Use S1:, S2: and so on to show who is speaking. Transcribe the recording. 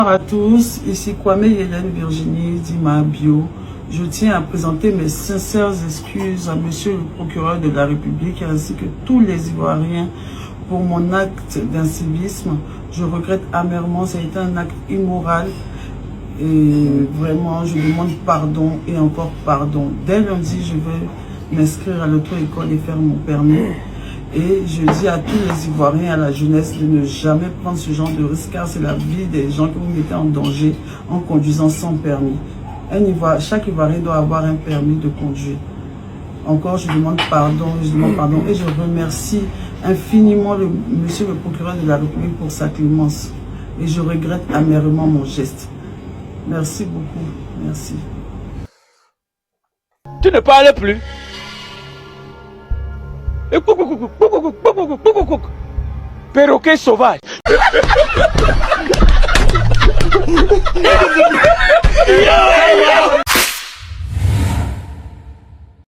S1: Bonjour à tous, ici Kwame Hélène Virginie Dima Bio. Je tiens à présenter mes sincères excuses à Monsieur le procureur de la République ainsi que tous les Ivoiriens pour mon acte d'incivisme. Je regrette amèrement, ça a été un acte immoral et vraiment je demande pardon et encore pardon. Dès lundi, je vais m'inscrire à l'auto-école et faire mon permis. Et je dis à tous les Ivoiriens, à la jeunesse, de ne jamais prendre ce genre de risque car c'est la vie des gens que vous mettez en danger en conduisant sans permis. Chaque Ivoirien doit avoir un permis de conduire. Encore, je demande pardon et je remercie infiniment monsieur le procureur de la République pour sa clémence. Et je regrette amèrement mon geste. Merci beaucoup. Merci.
S2: Tu ne parles plus. Perroquet sauvage.